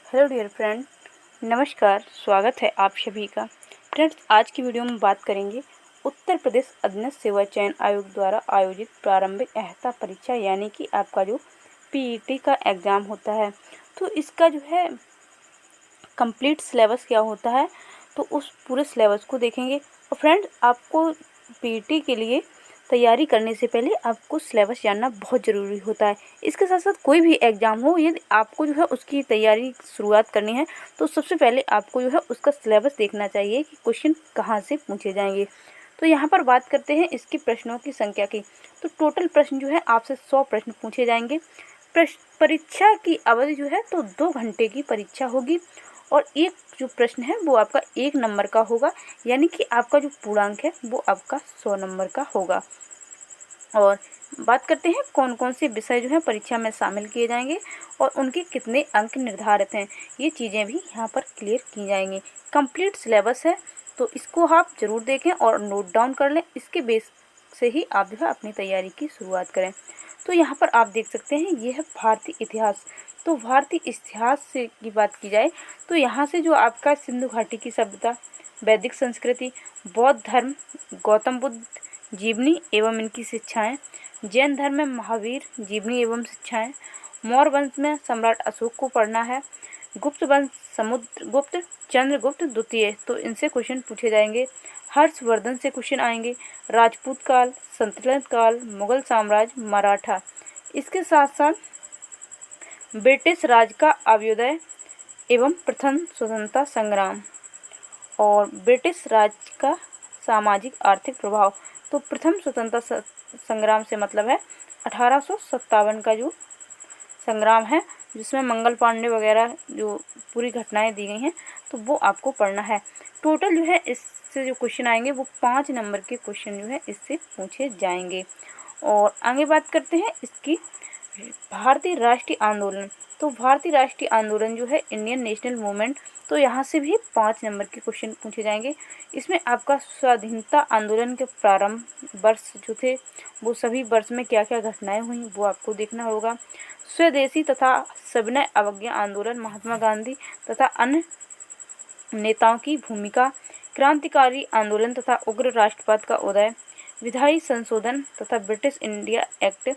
Hello dear friend, नमस्कार। स्वागत है आप सभी का। फ्रेंड्स, आज की वीडियो में बात करेंगे उत्तर प्रदेश अधीनस्थ सेवा चयन आयोग द्वारा आयोजित प्रारंभिक अर्हता परीक्षा यानी कि आपका जो पीईटी का एग्ज़ाम होता है, तो इसका जो है कंप्लीट सिलेबस क्या होता है, तो उस पूरे सिलेबस को देखेंगे। और फ्रेंड्स, आपको पीईटी के लिए तैयारी करने से पहले आपको सिलेबस जानना बहुत ज़रूरी होता है। इसके साथ साथ कोई भी एग्ज़ाम हो, यदि आपको जो है उसकी तैयारी शुरुआत करनी है, तो सबसे पहले आपको जो है उसका सिलेबस देखना चाहिए कि क्वेश्चन कहाँ से पूछे जाएंगे। तो यहाँ पर बात करते हैं इसकी प्रश्नों की संख्या की। तो टोटल प्रश्न जो है आपसे 100 प्रश्न पूछे जाएंगे। परीक्षा की अवधि जो है तो 2 घंटे की परीक्षा होगी और एक जो प्रश्न है वो आपका 1 नंबर का होगा, यानी कि आपका जो पूर्णांक है वो आपका 100 नंबर का होगा। और बात करते हैं कौन कौन से विषय जो है परीक्षा में शामिल किए जाएंगे और उनके कितने अंक निर्धारित हैं, ये चीज़ें भी यहाँ पर क्लियर की जाएंगी। कंप्लीट सिलेबस है, तो इसको आप ज़रूर देखें और नोट डाउन कर लें। इसके बेस से ही आप जो है अपनी तैयारी की शुरुआत करें। तो यहाँ पर आप देख सकते हैं ये है भारतीय इतिहास। तो भारतीय इतिहास से की बात की जाए तो यहाँ से जो आपका सिंधु घाटी की सभ्यता, वैदिक संस्कृति, बौद्ध धर्म, गौतम बुद्ध जीवनी एवं इनकी शिक्षाएं, जैन धर्म में महावीर जीवनी एवं शिक्षाएं, मौर्य वंश में सम्राट अशोक को पढ़ना है, गुप्त वंश समुद्रगुप्त, चंद्रगुप्त द्वितीय, तो इनसे क्वेश्चन पूछे जाएंगे। हर्षवर्धन से क्वेश्चन आएंगे, राजपूत काल, सल्तनत काल, मुगल साम्राज्य, मराठा। इसके साथ साथ ब्रिटिश राज का अभ्युदय एवं प्रथम स्वतंत्रता संग्राम और ब्रिटिश राज का सामाजिक आर्थिक प्रभाव। तो प्रथम स्वतंत्रता संग्राम से मतलब है 1857 का जो संग्राम है, जिसमें मंगल पांडे वगैरह जो पूरी घटनाएं दी गई हैं, तो वो आपको पढ़ना है। टोटल जो है इससे जो क्वेश्चन आएंगे वो 5 नंबर के क्वेश्चन जो है इससे पूछे जाएंगे। और आगे बात करते हैं इसकी भारतीय राष्ट्रीय आंदोलन। तो भारतीय राष्ट्रीय आंदोलन जो है इंडियन नेशनल मूवमेंट, तो यहाँ से भी 5 नंबर के क्वेश्चन पूछे जाएंगे। इसमें आपका स्वाधीनता आंदोलन के प्रारंभ वर्ष जो थे वो सभी वर्ष में क्या क्या घटनाएं हुई वो आपको देखना होगा। स्वदेशी तथा सविनय अवज्ञा आंदोलन, महात्मा गांधी तथा अन्य नेताओं की भूमिका, क्रांतिकारी आंदोलन तथा उग्र राष्ट्रवाद का उदय, विधायी संशोधन तथा ब्रिटिश इंडिया एक्ट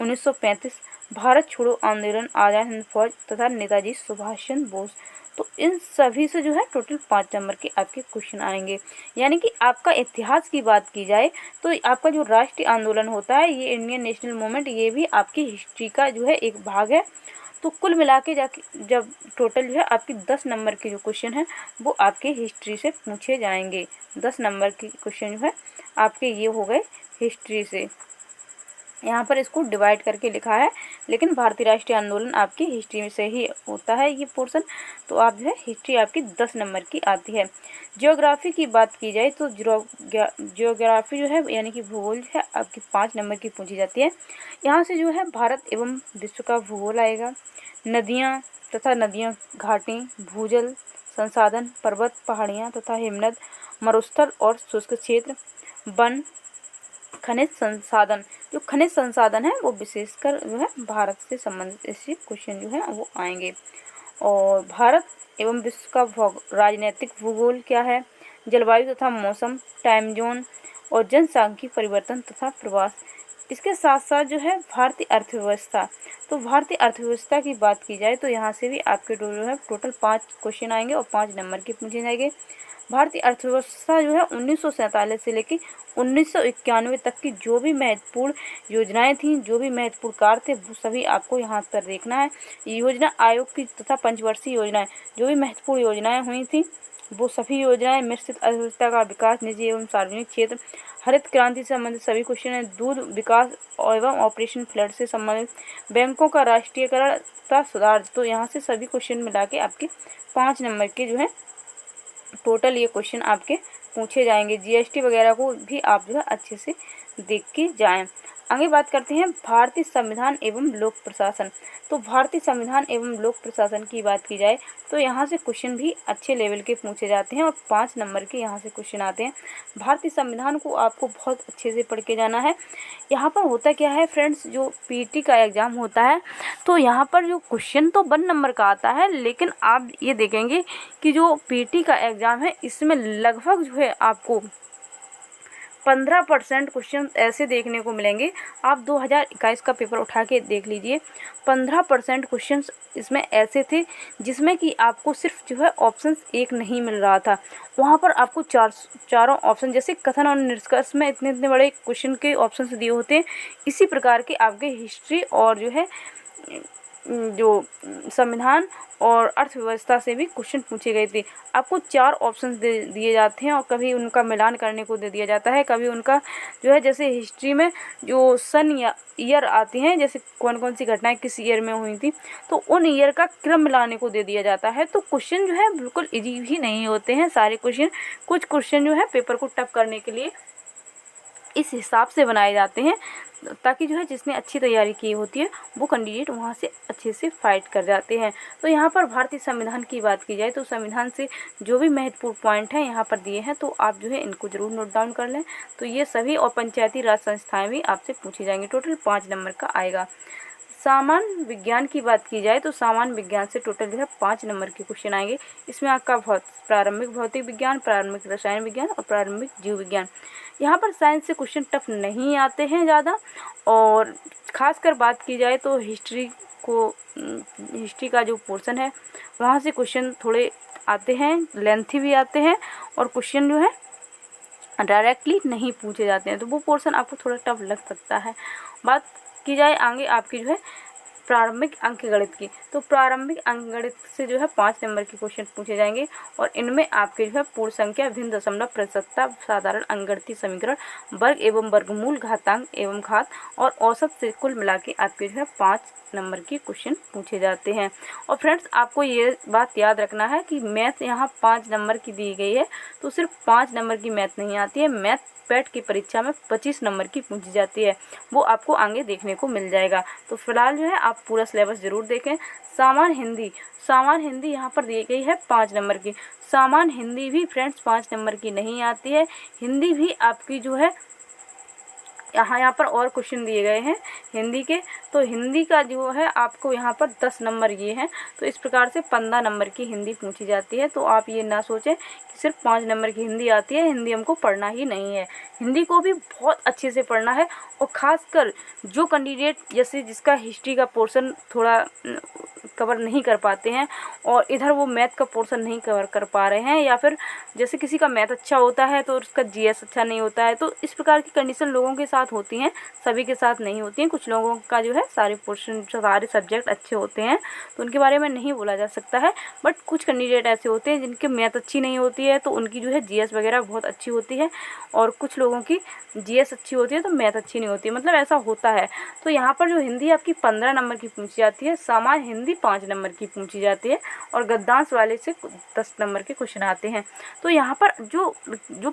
1935, भारत छोड़ो आंदोलन, आज़ाद हिंद फौज तथा नेताजी सुभाष चंद्र बोस। तो इन सभी से जो है टोटल 5 नंबर के आपके क्वेश्चन आएंगे। यानी कि आपका इतिहास की बात की जाए तो आपका जो राष्ट्रीय आंदोलन होता है, ये इंडियन नेशनल मूवमेंट, ये भी आपकी हिस्ट्री का जो है एक भाग है। तो कुल मिला के जाके जब टोटल जो है आपकी 10 नंबर के जो क्वेश्चन हैं वो आपके हिस्ट्री से पूछे जाएंगे। 10 नंबर के क्वेश्चन जो है आपके ये हो गए हिस्ट्री से। यहाँ पर इसको डिवाइड करके लिखा है, लेकिन भारतीय राष्ट्रीय आंदोलन आपकी हिस्ट्री में से ही होता है ये पोर्शन। तो आप जो है हिस्ट्री आपकी 10 नंबर की आती है। ज्योग्राफी की बात की जाए तो ज्योग्राफी जो है यानी कि भूगोल जो है आपकी 5 नंबर की पूछी जाती है। यहाँ से जो है भारत एवं विश्व का भूगोल आएगा, नदियाँ तथा नदियाँ, घाटी, भूजल संसाधन, पर्वत, पहाड़ियाँ तथा हिमनद, मरुस्थल और शुष्क क्षेत्र, वन, खनिज संसाधन। जो खनिज संसाधन है वो विशेषकर जो है भारत से संबंधित ऐसे क्वेश्चन जो है वो आएंगे। और भारत एवं विश्व का राजनीतिक भूगोल क्या है, जलवायु तथा मौसम, टाइम जोन और जनसांख्यिकी परिवर्तन तथा प्रवास। इसके साथ साथ जो है भारतीय अर्थव्यवस्था। तो भारतीय अर्थव्यवस्था की बात की जाए तो यहाँ से भी आपके जो है टोटल 5 क्वेश्चन आएंगे और 5 नंबर के पूछे जाएंगे। भारतीय अर्थव्यवस्था जो है 1947 से लेकर 1991 तक की जो भी महत्वपूर्ण योजनाएं थीं, जो भी महत्वपूर्ण कार्य थे, वो सभी आपको यहाँ पर देखना है। योजना आयोग की तथा पंचवर्षीय योजनाएं, जो भी महत्वपूर्ण योजनाएं हुई थी वो सभी योजनाएं, मिश्रित अर्थव्यवस्था का विकास, निजी एवं सार्वजनिक क्षेत्र, हरित क्रांति से संबंधित सभी क्वेश्चन हैं, दूध विकास एवं ऑपरेशन फ्लड से संबंधित, बैंकों का राष्ट्रीयकरण तथा सुधार। तो यहाँ से सभी क्वेश्चन मिला के आपके 5 नंबर के जो है टोटल ये क्वेश्चन आपके पूछे जाएंगे। जीएसटी वगैरह को भी आप जो है अच्छे से देख के जाएं। आगे बात करते हैं भारतीय संविधान एवं लोक प्रशासन। तो भारतीय संविधान एवं लोक प्रशासन की बात की जाए तो यहाँ से क्वेश्चन भी अच्छे लेवल के पूछे जाते हैं और 5 नंबर के यहाँ से क्वेश्चन आते हैं। भारतीय संविधान को आपको बहुत अच्छे से पढ़ के जाना है। यहाँ पर होता क्या है फ्रेंड्स, जो पीटी का एग्ज़ाम होता है तो यहाँ पर जो क्वेश्चन तो 1 नंबर का आता है, लेकिन आप ये देखेंगे कि जो पीटी का एग्ज़ाम है इसमें लगभग जो है आपको 15% क्वेश्चन ऐसे देखने को मिलेंगे। आप 2021 का पेपर उठा के देख लीजिए, 15% क्वेश्चन इसमें ऐसे थे जिसमें कि आपको सिर्फ जो है ऑप्शन 1 नहीं मिल रहा था। वहाँ पर आपको चारों ऑप्शन, जैसे कथन और निष्कर्ष में इतने बड़े क्वेश्चन के ऑप्शन दिए होते हैं, इसी प्रकार के आपके हिस्ट्री और जो है जो संविधान और अर्थव्यवस्था से भी क्वेश्चन पूछे गए थे। आपको 4 ऑप्शंस दिए जाते हैं और कभी उनका मिलान करने को दे दिया जाता है, कभी उनका जो है जैसे हिस्ट्री में जो सन या ईयर आती हैं, जैसे कौन कौन सी घटनाएं किस ईयर में हुई थी, तो उन ईयर का क्रम मिलाने को दे दिया जाता है। तो क्वेश्चन जो है बिल्कुल इजी भी नहीं होते हैं सारे क्वेश्चन। कुछ क्वेश्चन जो है पेपर को टफ करने के लिए इस हिसाब से बनाए जाते हैं ताकि जो है जिसने अच्छी तैयारी की होती है वो कैंडिडेट वहाँ से अच्छे से फाइट कर जाते हैं। तो यहाँ पर भारतीय संविधान की बात की जाए तो संविधान से जो भी महत्वपूर्ण पॉइंट हैं यहाँ पर दिए हैं, तो आप जो है इनको ज़रूर नोट डाउन कर लें। तो ये सभी और पंचायती राज संस्थाएं भी आपसे पूछी जाएंगी। टोटल 5 नंबर का आएगा। सामान्य विज्ञान की बात की जाए तो सामान्य विज्ञान से टोटल जो है 5 नंबर के क्वेश्चन आएंगे। इसमें आपका प्रारंभिक भौतिक विज्ञान, प्रारंभिक रसायन विज्ञान और प्रारंभिक जीव विज्ञान। यहाँ पर साइंस से क्वेश्चन टफ नहीं आते हैं ज़्यादा, और ख़ासकर बात की जाए तो हिस्ट्री का जो पोर्शन है वहाँ से क्वेश्चन थोड़े आते हैं, लेंथी भी आते हैं और क्वेश्चन जो है डायरेक्टली नहीं पूछे जाते हैं, तो वो पोर्शन आपको थोड़ा टफ लग सकता है। बात की जाए आगे आपकी जो है प्रारंभिक अंकगणित की, तो प्रारंभिक अंकगणित से जो है 5 नंबर के क्वेश्चन पूछे जाएंगे और इनमें आपके जो है पूर्ण संख्या, भिन्न दशमलव, प्रतिशतता, साधारण अंकगणितीय समीकरण, वर्ग एवं वर्गमूल, घातांक एवं घात और औसत से कुल मिला के आपके जो है 5 नंबर के क्वेश्चन पूछे जाते हैं। और फ्रेंड्स आपको ये बात याद रखना है कि मैथ यहाँ 5 नंबर की दी गई है, तो सिर्फ 5 नंबर की मैथ नहीं आती है, मैथ पेट की परीक्षा में 25 नंबर की पूछी जाती है, वो आपको आगे देखने को मिल जाएगा। तो फिलहाल जो है आप पूरा सिलेबस ज़रूर देखें। सामान्य हिंदी यहाँ पर दी गई है 5 नंबर की। सामान्य हिंदी भी फ्रेंड्स 5 नंबर की नहीं आती है। हिंदी भी आपकी जो है यहाँ पर और क्वेश्चन दिए गए हैं हिंदी के, तो हिंदी का जो है आपको यहाँ पर 10 नंबर ये हैं, तो इस प्रकार से 15 नंबर की हिंदी पूछी जाती है। तो आप ये ना सोचें कि सिर्फ 5 नंबर की हिंदी आती है, हिंदी हमको पढ़ना ही नहीं है, हिंदी को भी बहुत अच्छे से पढ़ना है। और ख़ासकर जो कैंडिडेट जैसे जिसका हिस्ट्री का पोर्शन थोड़ा कवर नहीं कर पाते हैं और इधर वो मैथ का पोर्शन नहीं कवर कर पा रहे हैं, या फिर जैसे किसी का मैथ अच्छा होता है तो उसका जीएस अच्छा नहीं होता है, तो इस प्रकार की कंडीशन लोगों के साथ होती हैं, सभी के साथ नहीं होती हैं। कुछ लोगों का जो है सारे पोर्शन, सारे सब्जेक्ट अच्छे होते हैं, तो उनके बारे में नहीं बोला जा सकता है। बट कुछ कैंडिडेट ऐसे होते हैं जिनके मैथ अच्छी नहीं होती है, तो उनकी जो है जीएस वगैरह बहुत अच्छी होती है, और कुछ लोगों की जीएस अच्छी होती है तो मैथ अच्छी नहीं होती है, मतलब ऐसा होता है। तो यहाँ पर जो हिंदी आपकी 15 नंबर की पूछी जाती है, सामान्य हिंदी 5 नंबर की पूछी जाती है, और गद्यांश वाले से 10 नंबर के क्वेश्चन आते हैं। तो यहाँ पर जो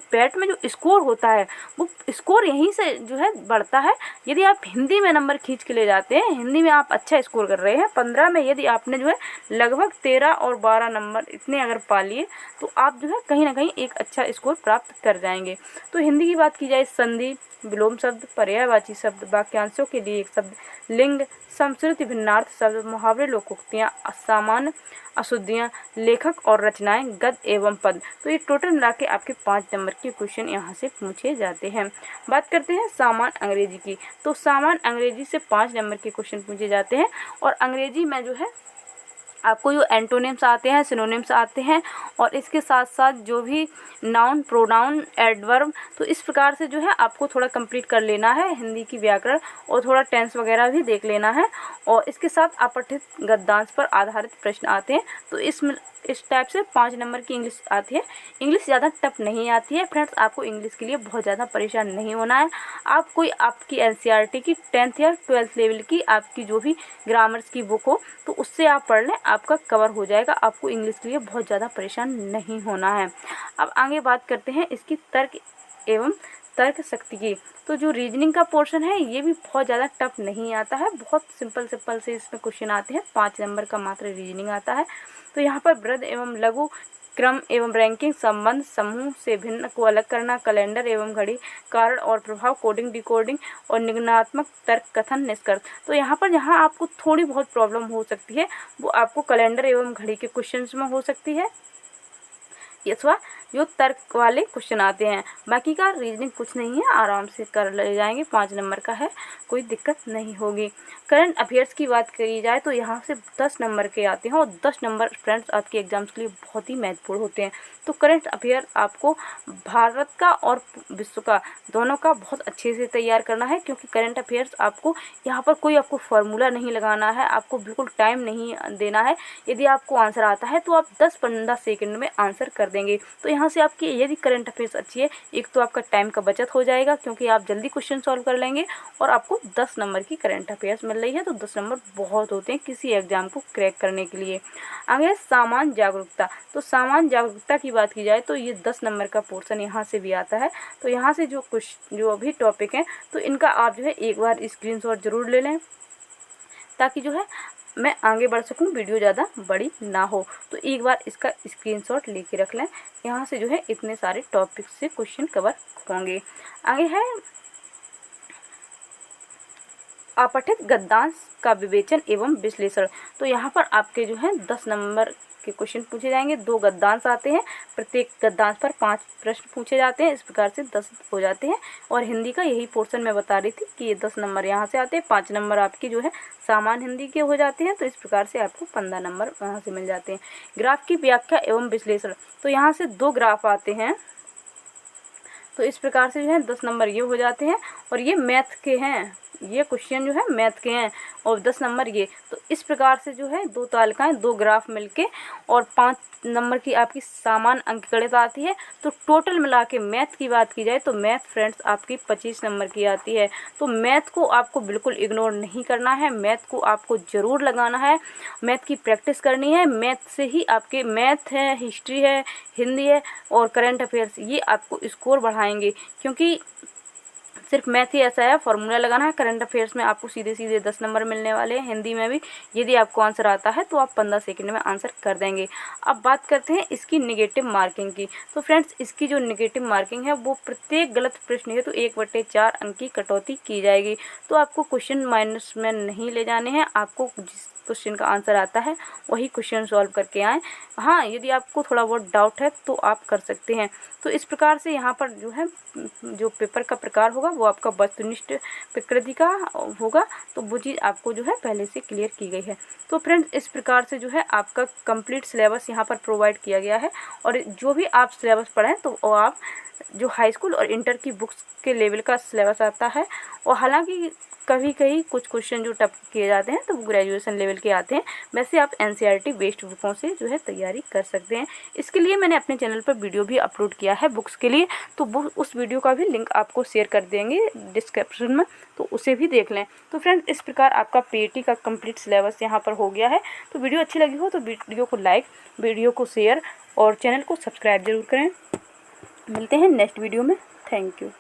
पैट में जो स्कोर होता है वो स्कोर यहीं से जो है बढ़ता है। यदि आप हिंदी में नंबर खींच के ले जाते हैं, हिंदी में आप अच्छा स्कोर कर रहे हैं 15 में, यदि आपने जो है लगभग 13 और 12 नंबर इतने अगर पा लिए, तो आप जो है कहीं ना कहीं एक अच्छा स्कोर प्राप्त कर जाएंगे। तो हिंदी की बात की जाए, संधि, विलोम शब्द, पर्यायवाची शब्द, वाक्यांशों के लिए एक शब्द, लिंग, समश्रुति, भिन्नार्थ शब्द, मुहावरे, लोकोक्तियाँ, सामान्य, अशुद्धियाँ, लेखक और रचनाएं, गद्य एवं पद। तो ये टोटल मिला के आपके 5 नंबर के क्वेश्चन यहाँ से पूछे जाते हैं। बात करते हैं सामान्य अंग्रेजी की, तो सामान्य अंग्रेजी से 5 नंबर के क्वेश्चन पूछे जाते हैं, और अंग्रेजी में जो है आपको जो एंटोनिम्स आते हैं, सिनोनिम्स आते हैं, और इसके साथ साथ जो भी नाउन, प्रोनाउन, एडवर्ब, तो इस प्रकार से जो है आपको थोड़ा कंप्लीट कर लेना है हिंदी की व्याकरण, और थोड़ा टेंस वगैरह भी देख लेना है। और इसके साथ अपठित गद्यांश पर आधारित प्रश्न आते हैं। तो इस टाइप से 5 नंबर की इंग्लिश आती है। इंग्लिश ज़्यादा टफ नहीं आती है फ्रेंड्स, आपको इंग्लिश के लिए बहुत ज़्यादा परेशान नहीं होना है। आप कोई आपकी एनसीईआरटी की 10th या 12th लेवल की आपकी जो भी ग्रामर्स की बुक हो, तो उससे आप पढ़ लें, आपका कवर हो जाएगा। आपको इंग्लिश के लिए बहुत ज़्यादा परेशान नहीं होना है। अब आगे बात करते हैं इसकी तर्क एवं तर्क शक्ति की। तो जो रीजनिंग का पोर्शन है ये भी बहुत ज़्यादा टफ नहीं आता है, बहुत सिंपल से इसमें क्वेश्चन आते हैं। 5 नंबर का मात्र रीजनिंग आता है। तो यहाँ पर वृद्ध एवं लघु, क्रम एवं रैंकिंग, संबंध, समूह से भिन्न को अलग करना, कैलेंडर एवं घड़ी, कारण और प्रभाव, कोडिंग डिकोडिंग और निगमनात्मक तर्क, कथन, निष्कर्ष। तो यहाँ पर जहाँ आपको थोड़ी बहुत प्रॉब्लम हो सकती है वो आपको कैलेंडर एवं घड़ी के क्वेश्चंस में हो सकती है, अथवा जो तर्क वाले क्वेश्चन आते हैं। बाकी का रीजनिंग कुछ नहीं है, आराम से कर ले जाएंगे। 5 नंबर का है, कोई दिक्कत नहीं होगी। करंट अफेयर्स की बात करी जाए तो यहाँ से 10 नंबर के आते हैं और 10 नंबर फ्रेंड्स आपके एग्जाम्स के लिए बहुत ही महत्वपूर्ण होते हैं। तो करंट अफेयर आपको भारत का और विश्व का दोनों का बहुत अच्छे से तैयार करना है, क्योंकि करंट अफेयर्स आपको यहाँ पर कोई आपको फार्मूला नहीं लगाना है, आपको बिल्कुल टाइम नहीं देना है। यदि आपको आंसर आता है तो आप 10-15 सेकंड में आंसर कर देंगे। तो यहाँ से आपकी यदि करंट अफेयर्स अच्छी है, एक तो आपका टाइम का बचत हो जाएगा क्योंकि आप जल्दी क्वेश्चन सॉल्व कर लेंगे, और आपको 10 नंबर की करंट अफेयर्स मिल रही है। तो 10 नंबर बहुत होते हैं किसी एग्जाम को क्रैक करने के लिए। आगे सामान्य जागरूकता। तो सामान्य जागरूकता की बात की जाए तो ये 10 नंबर का पोर्शन यहाँ से भी आता है। तो यहाँ से जो अभी टॉपिक हैं तो इनका आप जो है एक बार स्क्रीनशॉट जरूर ले लें, ताकि जो है मैं आगे बढ़ सकूं, वीडियो ज़्यादा बड़ी ना हो। तो एक बार इसका स्क्रीनशॉट लेके रख लें। यहाँ से जो है इतने सारे टॉपिक से क्वेश्चन कवर होंगे। आगे है अपठित गद्यांश का विवेचन एवं विश्लेषण। तो यहाँ पर आपके जो है 10 नंबर के क्वेश्चन पूछे जाएंगे। 2 गद्यांश आते हैं, प्रत्येक गद्यांश पर 5 प्रश्न पूछे जाते हैं। इस प्रकार से 10 हो जाते हैं। और हिंदी का यही पोर्शन मैं बता रही थी कि ये 10 नंबर यहाँ से आते हैं। 5 नंबर आपके जो है सामान्य हिंदी के हो जाते हैं। तो इस प्रकार से आपको 15 नंबर यहाँ से मिल जाते हैं। ग्राफ की व्याख्या एवं विश्लेषण। तो यहाँ से 2 ग्राफ आते हैं। तो इस प्रकार से जो है 10 नंबर ये हो जाते हैं, और ये मैथ के हैं, ये क्वेश्चन जो है मैथ के हैं, और 10 नंबर ये। तो इस प्रकार से जो है 2 तालिकाएं, 2 ग्राफ मिलके और 5 नंबर की आपकी सामान्य अंकगणित आती है। तो टोटल मिला के मैथ की बात की जाए तो मैथ फ्रेंड्स आपकी 25 नंबर की आती है। तो मैथ को आपको बिल्कुल इग्नोर नहीं करना है, मैथ को आपको ज़रूर लगाना है, मैथ की प्रैक्टिस करनी है। मैथ से ही आपके मैथ है, हिस्ट्री है, हिंदी है और करंट अफेयर्स, ये आपको स्कोर बढ़ाएंगे। क्योंकि सिर्फ मैथ ही ऐसा है, फार्मूला लगाना है। करंट अफेयर्स में आपको सीधे 10 नंबर मिलने वाले हैं। हिंदी में भी यदि आपको आंसर आता है तो आप 15 सेकंड में आंसर कर देंगे। अब बात करते हैं इसकी नेगेटिव मार्किंग की। तो फ्रेंड्स इसकी जो नेगेटिव मार्किंग है वो प्रत्येक गलत प्रश्न है तो 1/4 अंक की कटौती की जाएगी। तो आपको क्वेश्चन माइनस में नहीं ले जाने हैं, आपको जिस क्वेश्चन का आंसर आता है वही क्वेश्चन सॉल्व करके आएँ। हाँ, यदि आपको थोड़ा बहुत डाउट है तो आप कर सकते हैं। तो इस प्रकार से यहाँ पर जो है जो पेपर का प्रकार होगा वो आपका वस्तुनिष्ठ प्रकृति का होगा। तो वो चीज़ आपको जो है पहले से क्लियर की गई है। तो फ्रेंड्स इस प्रकार से जो है आपका कंप्लीट सिलेबस यहाँ पर प्रोवाइड किया गया है। और जो भी आप सिलेबस पढ़ें तो वो आप जो हाई स्कूल और इंटर की बुक्स के लेवल का सिलेबस आता है। और हालांकि कभी कहीं कुछ क्वेश्चन जो टफ किए जाते हैं तो वो ग्रेजुएशन लेवल के आते हैं। वैसे आप एनसीईआरटी बेस्ड बुकों से जो है तैयारी कर सकते हैं। इसके लिए मैंने अपने चैनल पर वीडियो भी अपलोड किया है बुक्स के लिए, तो वो उस वीडियो का भी लिंक आपको शेयर कर देंगे डिस्क्रिप्शन में, तो उसे भी देख लें। तो फ्रेंड्स इस प्रकार आपका पीएटी का कंप्लीट सिलेबस यहाँ पर हो गया है। तो वीडियो अच्छी लगी हो तो वीडियो को लाइक, वीडियो को शेयर और चैनल को सब्सक्राइब जरूर करें। मिलते हैं नेक्स्ट वीडियो में। Thank you.